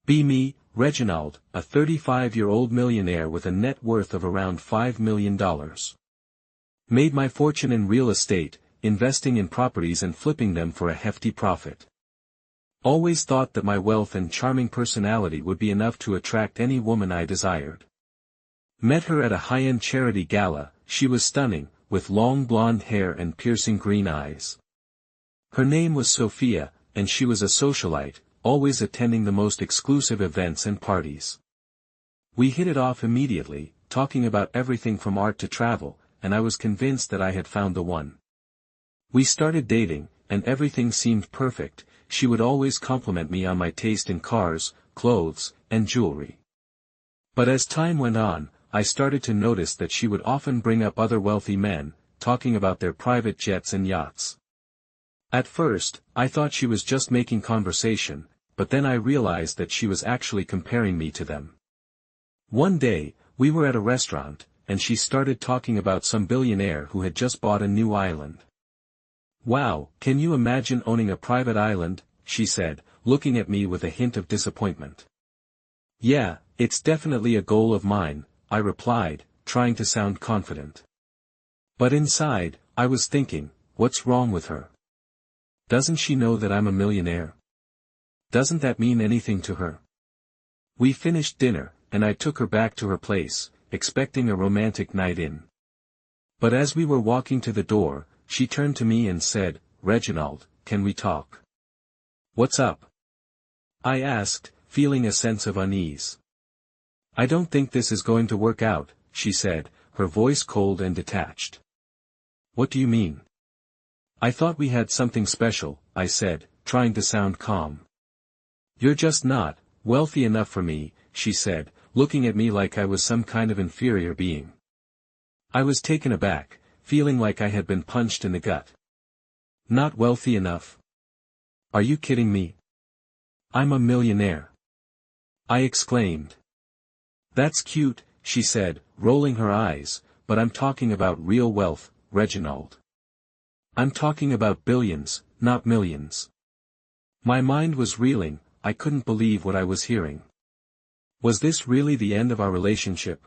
Be me, Reginald, a 35-year-old millionaire with a net worth of around $5 million. Made my fortune in real estate, investing in properties and flipping them for a hefty profit. Always thought that my wealth and charming personality would be enough to attract any woman I desired. Met her at a high-end charity gala. She was stunning, with long blonde hair and piercing green eyes. Her name was Sophia, and she was a socialite, always attending the most exclusive events and parties. We hit it off immediately, talking about everything from art to travel, and I was convinced that I had found the one. We started dating, and everything seemed perfect. She would always compliment me on my taste in cars, clothes, and jewelry. But as time went on, I started to notice that she would often bring up other wealthy men, talking about their private jets and yachts. At first, I thought she was just making conversation, but then I realized that she was actually comparing me to them. One day, we were at a restaurant, and she started talking about some billionaire who had just bought a new island. "Wow, can you imagine owning a private island?" she said, looking at me with a hint of disappointment. "Yeah, it's definitely a goal of mine," I replied, trying to sound confident. But inside, I was thinking, what's wrong with her? Doesn't she know that I'm a millionaire? Doesn't that mean anything to her? We finished dinner, and I took her back to her place, expecting a romantic night in. But as we were walking to the door, she turned to me and said, "Reginald, can we talk?" "What's up?" I asked, feeling a sense of unease. "I don't think this is going to work out," she said, her voice cold and detached. "What do you mean?" "I thought we had something special," I said, trying to sound calm. "You're just not wealthy enough for me," she said, looking at me like I was some kind of inferior being. I was taken aback, feeling like I had been punched in the gut. "Not wealthy enough? Are you kidding me? I'm a millionaire," I exclaimed. "That's cute," she said, rolling her eyes, "but I'm talking about real wealth, Reginald. I'm talking about billions, not millions." My mind was reeling. I couldn't believe what I was hearing. Was this really the end of our relationship?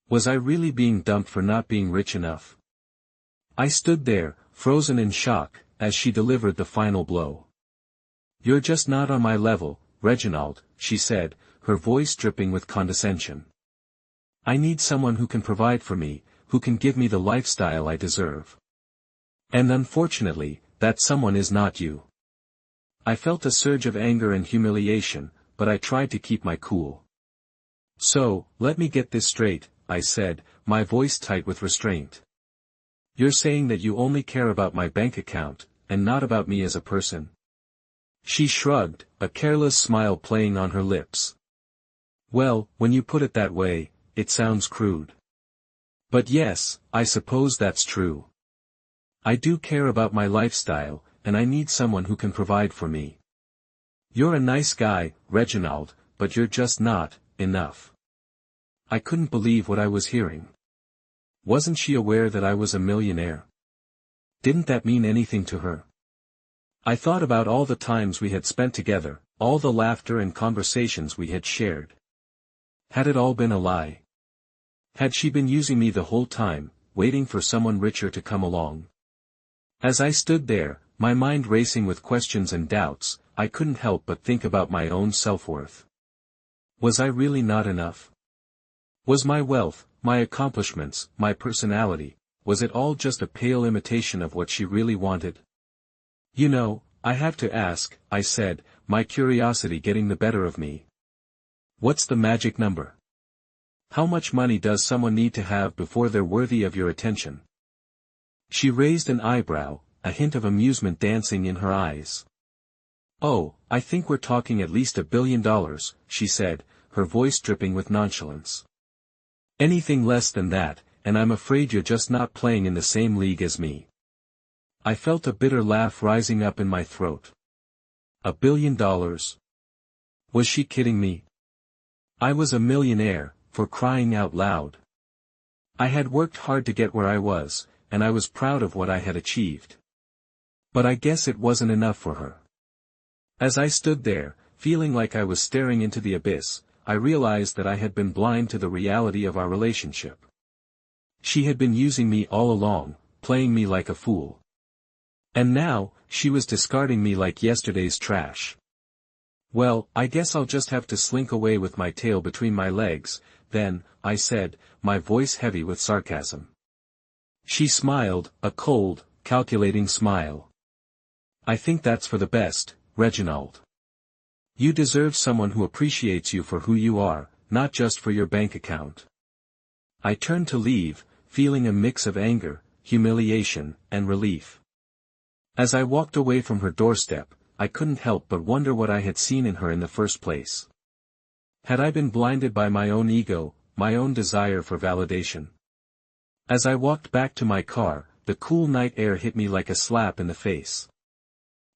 Was I really being dumped for not being rich enough? I stood there, frozen in shock, as she delivered the final blow. "You're just not on my level, Reginald," she said, her voice dripping with condescension. "I need someone who can provide for me, who can give me the lifestyle I deserve. And unfortunately, that someone is not you." I felt a surge of anger and humiliation, but I tried to keep my cool. "So, let me get this straight," I said, my voice tight with restraint. "You're saying that you only care about my bank account, and not about me as a person?" She shrugged, a careless smile playing on her lips. "Well, when you put it that way, it sounds crude. But yes, I suppose that's true. I do care about my lifestyle, and I need someone who can provide for me. You're a nice guy, Reginald, but you're just not enough." I couldn't believe what I was hearing. Wasn't she aware that I was a millionaire? Didn't that mean anything to her? I thought about all the times we had spent together, all the laughter and conversations we had shared. Had it all been a lie? Had she been using me the whole time, waiting for someone richer to come along? As I stood there, my mind racing with questions and doubts, I couldn't help but think about my own self-worth. Was I really not enough? Was my wealth, my accomplishments, my personality, was it all just a pale imitation of what she really wanted? "You know, I have to ask," I said, my curiosity getting the better of me. "What's the magic number? How much money does someone need to have before they're worthy of your attention?" She raised an eyebrow, a hint of amusement dancing in her eyes. "Oh, I think we're talking at least $1 billion, she said, her voice dripping with nonchalance. "Anything less than that, and I'm afraid you're just not playing in the same league as me." I felt a bitter laugh rising up in my throat. $1 billion? Was she kidding me? I was a millionaire, for crying out loud. I had worked hard to get where I was, and I was proud of what I had achieved. But I guess it wasn't enough for her. As I stood there, feeling like I was staring into the abyss, I realized that I had been blind to the reality of our relationship. She had been using me all along, playing me like a fool. And now, she was discarding me like yesterday's trash. Well, I guess I'll just have to slink away with my tail between my legs, then, I said, my voice heavy with sarcasm. She smiled, a cold, calculating smile. I think that's for the best, Reginald. You deserve someone who appreciates you for who you are, not just for your bank account. I turned to leave, feeling a mix of anger, humiliation, and relief. As I walked away from her doorstep, I couldn't help but wonder what I had seen in her in the first place. Had I been blinded by my own ego, my own desire for validation? As I walked back to my car, the cool night air hit me like a slap in the face.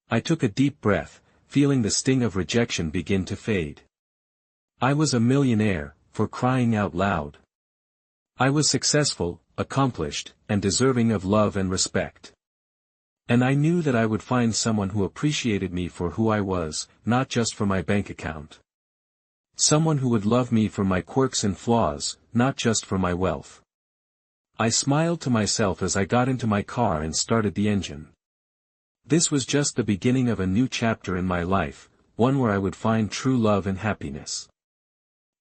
I took a deep breath, feeling the sting of rejection begin to fade. I was a millionaire, for crying out loud. I was successful, accomplished, and deserving of love and respect. And I knew that I would find someone who appreciated me for who I was, not just for my bank account. Someone who would love me for my quirks and flaws, not just for my wealth. I smiled to myself as I got into my car and started the engine. This was just the beginning of a new chapter in my life, one where I would find true love and happiness.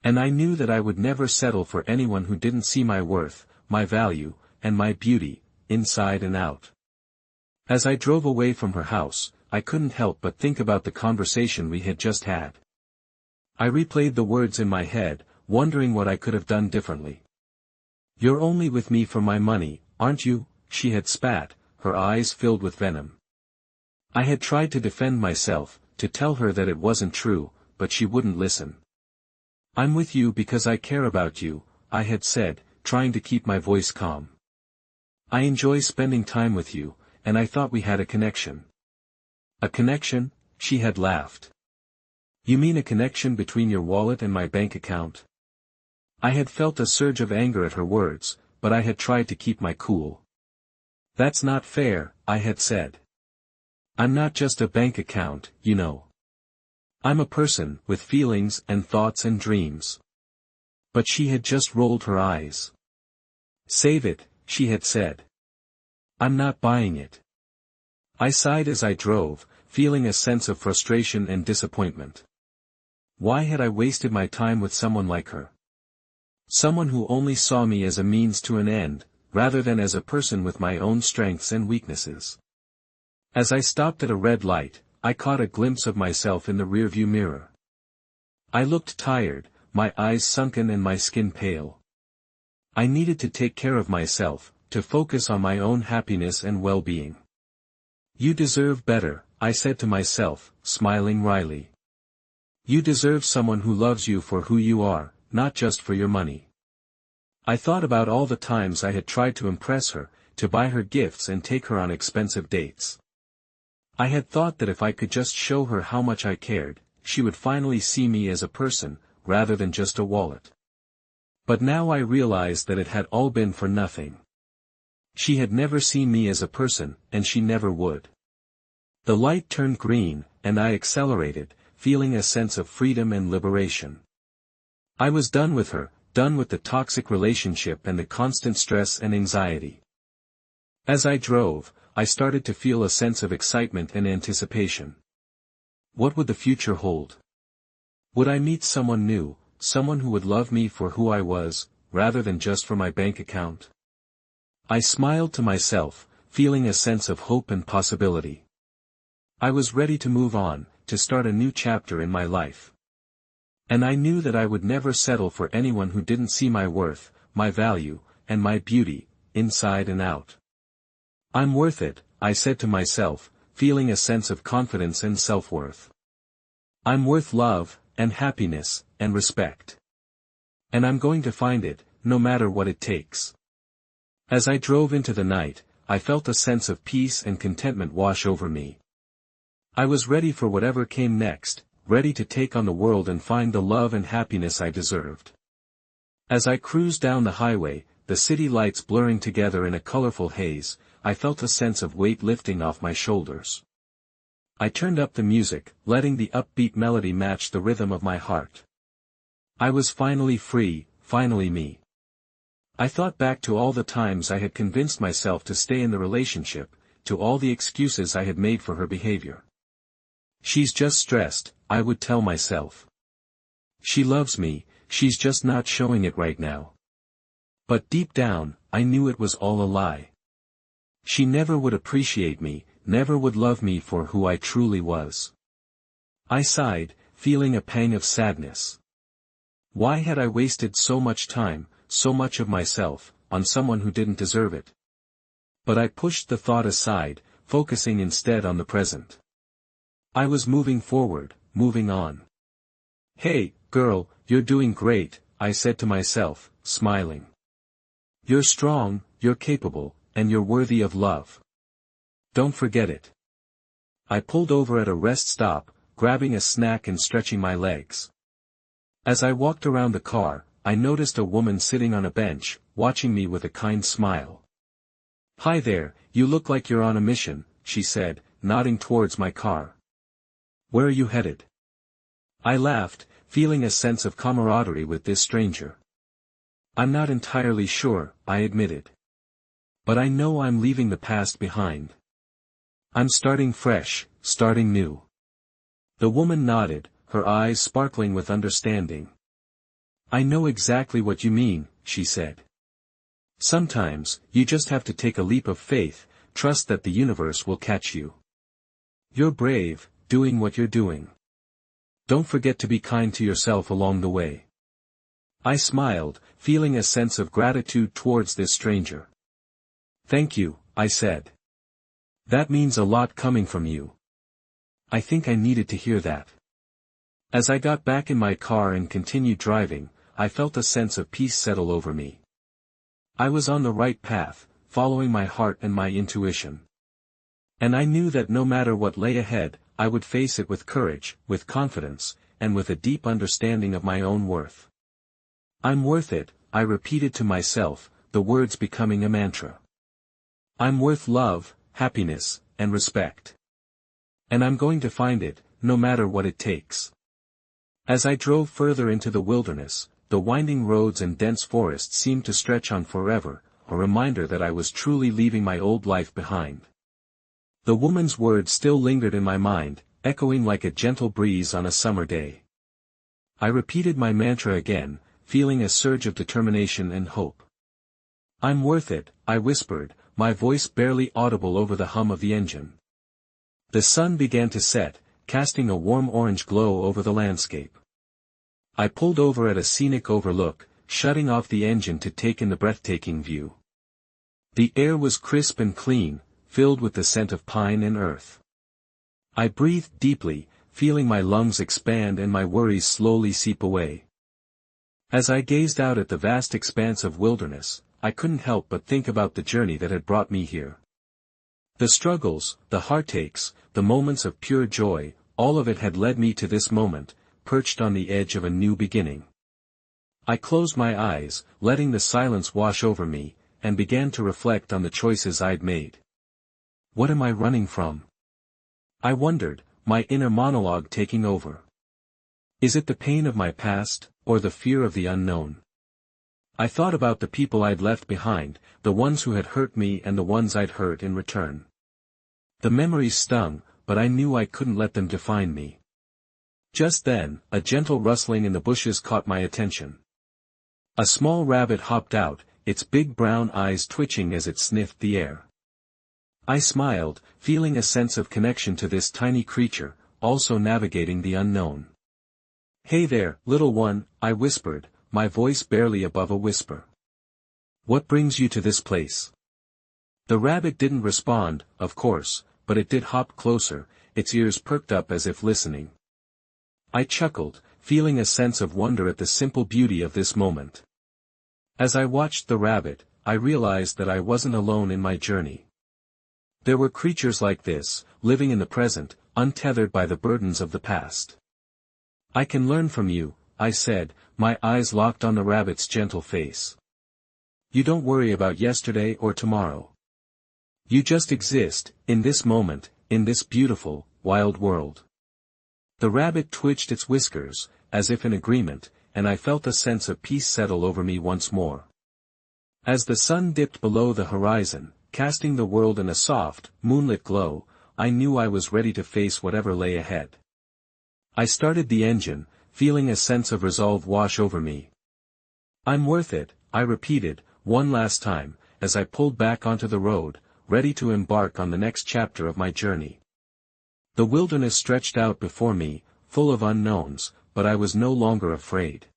And I knew that I would never settle for anyone who didn't see my worth, my value, and my beauty, inside and out. As I drove away from her house, I couldn't help but think about the conversation we had just had. I replayed the words in my head, wondering what I could have done differently. You're only with me for my money, aren't you? She had spat, her eyes filled with venom. I had tried to defend myself, to tell her that it wasn't true, but she wouldn't listen. I'm with you because I care about you, I had said, trying to keep my voice calm. I enjoy spending time with you, and I thought we had a connection. A connection? She had laughed. You mean a connection between your wallet and my bank account? I had felt a surge of anger at her words, but I had tried to keep my cool. That's not fair, I had said. I'm not just a bank account, you know. I'm a person, with feelings and thoughts and dreams. But she had just rolled her eyes. Save it, she had said. I'm not buying it. I sighed as I drove, feeling a sense of frustration and disappointment. Why had I wasted my time with someone like her? Someone who only saw me as a means to an end, rather than as a person with my own strengths and weaknesses. As I stopped at a red light, I caught a glimpse of myself in the rearview mirror. I looked tired, my eyes sunken and my skin pale. I needed to take care of myself, to focus on my own happiness and well-being. You deserve better, I said to myself, smiling wryly. You deserve someone who loves you for who you are, not just for your money. I thought about all the times I had tried to impress her, to buy her gifts and take her on expensive dates. I had thought that if I could just show her how much I cared, she would finally see me as a person, rather than just a wallet. But now I realized that it had all been for nothing. She had never seen me as a person, and she never would. The light turned green, and I accelerated, feeling a sense of freedom and liberation. I was done with her, done with the toxic relationship and the constant stress and anxiety. As I drove, I started to feel a sense of excitement and anticipation. What would the future hold? Would I meet someone new, someone who would love me for who I was, rather than just for my bank account? I smiled to myself, feeling a sense of hope and possibility. I was ready to move on, to start a new chapter in my life. And I knew that I would never settle for anyone who didn't see my worth, my value, and my beauty, inside and out. I'm worth it, I said to myself, feeling a sense of confidence and self-worth. I'm worth love, and happiness, and respect. And I'm going to find it, no matter what it takes. As I drove into the night, I felt a sense of peace and contentment wash over me. I was ready for whatever came next, ready to take on the world and find the love and happiness I deserved. As I cruised down the highway, the city lights blurring together in a colorful haze, I felt a sense of weight lifting off my shoulders. I turned up the music, letting the upbeat melody match the rhythm of my heart. I was finally free, finally me. I thought back to all the times I had convinced myself to stay in the relationship, to all the excuses I had made for her behavior. She's just stressed, I would tell myself. She loves me, she's just not showing it right now. But deep down, I knew it was all a lie. She never would appreciate me, never would love me for who I truly was. I sighed, feeling a pang of sadness. Why had I wasted so much time, so much of myself, on someone who didn't deserve it? But I pushed the thought aside, focusing instead on the present. I was moving forward, moving on. Hey, girl, you're doing great, I said to myself, smiling. You're strong, you're capable, and you're worthy of love. Don't forget it. I pulled over at a rest stop, grabbing a snack and stretching my legs. As I walked around the car, I noticed a woman sitting on a bench, watching me with a kind smile. Hi there, you look like you're on a mission, she said, nodding towards my car. Where are you headed? I laughed, feeling a sense of camaraderie with this stranger. I'm not entirely sure, I admitted. But I know I'm leaving the past behind. I'm starting fresh, starting new. The woman nodded, her eyes sparkling with understanding. I know exactly what you mean, she said. Sometimes, you just have to take a leap of faith, trust that the universe will catch you. You're brave, doing what you're doing. Don't forget to be kind to yourself along the way. I smiled, feeling a sense of gratitude towards this stranger. Thank you, I said. That means a lot coming from you. I think I needed to hear that. As I got back in my car and continued driving, I felt a sense of peace settle over me. I was on the right path, following my heart and my intuition. And I knew that no matter what lay ahead, I would face it with courage, with confidence, and with a deep understanding of my own worth. I'm worth it, I repeated to myself, the words becoming a mantra. I'm worth love, happiness, and respect. And I'm going to find it, no matter what it takes. As I drove further into the wilderness, the winding roads and dense forests seemed to stretch on forever, a reminder that I was truly leaving my old life behind. The woman's words still lingered in my mind, echoing like a gentle breeze on a summer day. I repeated my mantra again, feeling a surge of determination and hope. I'm worth it, I whispered, my voice barely audible over the hum of the engine. The sun began to set, casting a warm orange glow over the landscape. I pulled over at a scenic overlook, shutting off the engine to take in the breathtaking view. The air was crisp and clean, filled with the scent of pine and earth. I breathed deeply, feeling my lungs expand and my worries slowly seep away. As I gazed out at the vast expanse of wilderness, I couldn't help but think about the journey that had brought me here. The struggles, the heartaches, the moments of pure joy, all of it had led me to this moment, perched on the edge of a new beginning. I closed my eyes, letting the silence wash over me, and began to reflect on the choices I'd made. What am I running from? I wondered, my inner monologue taking over. Is it the pain of my past, or the fear of the unknown? I thought about the people I'd left behind, the ones who had hurt me and the ones I'd hurt in return. The memories stung, but I knew I couldn't let them define me. Just then, a gentle rustling in the bushes caught my attention. A small rabbit hopped out, its big brown eyes twitching as it sniffed the air. I smiled, feeling a sense of connection to this tiny creature, also navigating the unknown. Hey there, little one, I whispered, my voice barely above a whisper. What brings you to this place? The rabbit didn't respond, of course, but it did hop closer, its ears perked up as if listening. I chuckled, feeling a sense of wonder at the simple beauty of this moment. As I watched the rabbit, I realized that I wasn't alone in my journey. There were creatures like this, living in the present, untethered by the burdens of the past. I can learn from you, I said, my eyes locked on the rabbit's gentle face. You don't worry about yesterday or tomorrow. You just exist, in this moment, in this beautiful, wild world. The rabbit twitched its whiskers, as if in agreement, and I felt a sense of peace settle over me once more. As the sun dipped below the horizon, casting the world in a soft, moonlit glow, I knew I was ready to face whatever lay ahead. I started the engine, feeling a sense of resolve wash over me. "I'm worth it," I repeated, one last time, as I pulled back onto the road, ready to embark on the next chapter of my journey. The wilderness stretched out before me, full of unknowns, but I was no longer afraid.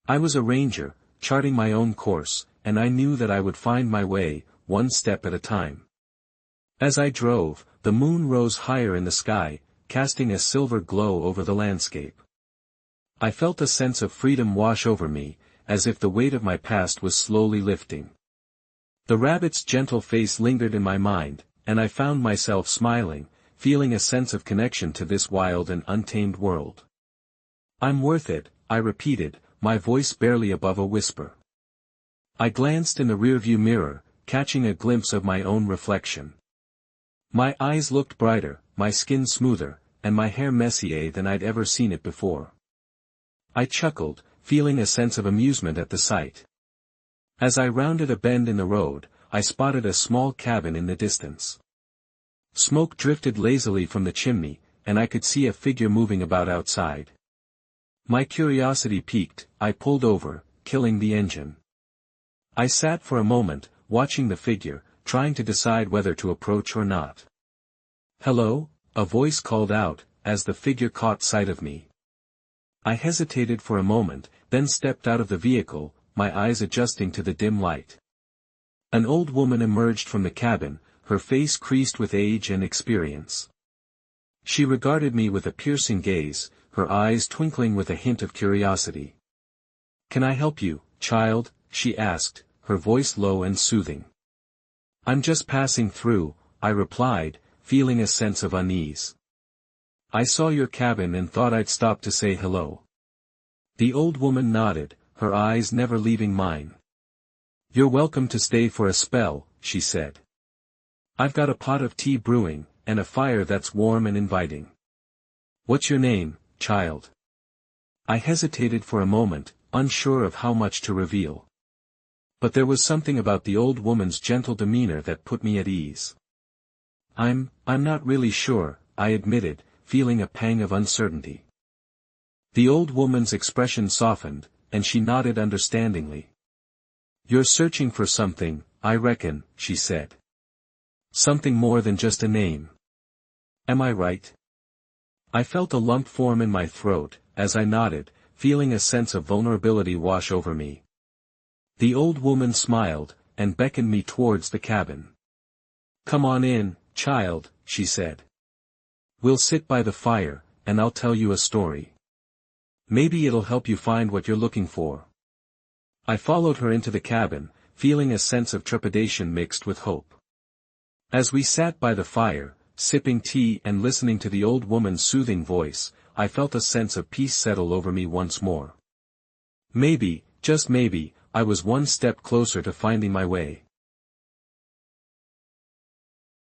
I was a ranger, charting my own course, and I knew that I would find my way, one step at a time. As I drove, the moon rose higher in the sky, casting a silver glow over the landscape. I felt a sense of freedom wash over me, as if the weight of my past was slowly lifting. The rabbit's gentle face lingered in my mind, and I found myself smiling, feeling a sense of connection to this wild and untamed world. "I'm worth it," I repeated, my voice barely above a whisper. I glanced in the rearview mirror, catching a glimpse of my own reflection. My eyes looked brighter, my skin smoother, and my hair messier than I'd ever seen it before. I chuckled, feeling a sense of amusement at the sight. As I rounded a bend in the road, I spotted a small cabin in the distance. Smoke drifted lazily from the chimney, and I could see a figure moving about outside. My curiosity piqued, I pulled over, killing the engine. I sat for a moment, watching the figure, trying to decide whether to approach or not. "Hello," a voice called out, as the figure caught sight of me. I hesitated for a moment, then stepped out of the vehicle, my eyes adjusting to the dim light. An old woman emerged from the cabin, her face creased with age and experience. She regarded me with a piercing gaze, her eyes twinkling with a hint of curiosity. "Can I help you, child?" she asked, her voice low and soothing. "I'm just passing through," I replied, feeling a sense of unease. "I saw your cabin and thought I'd stop to say hello." The old woman nodded, her eyes never leaving mine. "You're welcome to stay for a spell," she said. "I've got a pot of tea brewing, and a fire that's warm and inviting. What's your name, child?" I hesitated for a moment, unsure of how much to reveal. But there was something about the old woman's gentle demeanor that put me at ease. I'm not really sure," I admitted, feeling a pang of uncertainty. The old woman's expression softened, and she nodded understandingly. "You're searching for something, I reckon," she said. "Something more than just a name. Am I right?" I felt a lump form in my throat, as I nodded, feeling a sense of vulnerability wash over me. The old woman smiled, and beckoned me towards the cabin. "Come on in, child," she said. "We'll sit by the fire, and I'll tell you a story. Maybe it'll help you find what you're looking for." I followed her into the cabin, feeling a sense of trepidation mixed with hope. As we sat by the fire, sipping tea and listening to the old woman's soothing voice, I felt a sense of peace settle over me once more. Maybe, just maybe, I was one step closer to finding my way.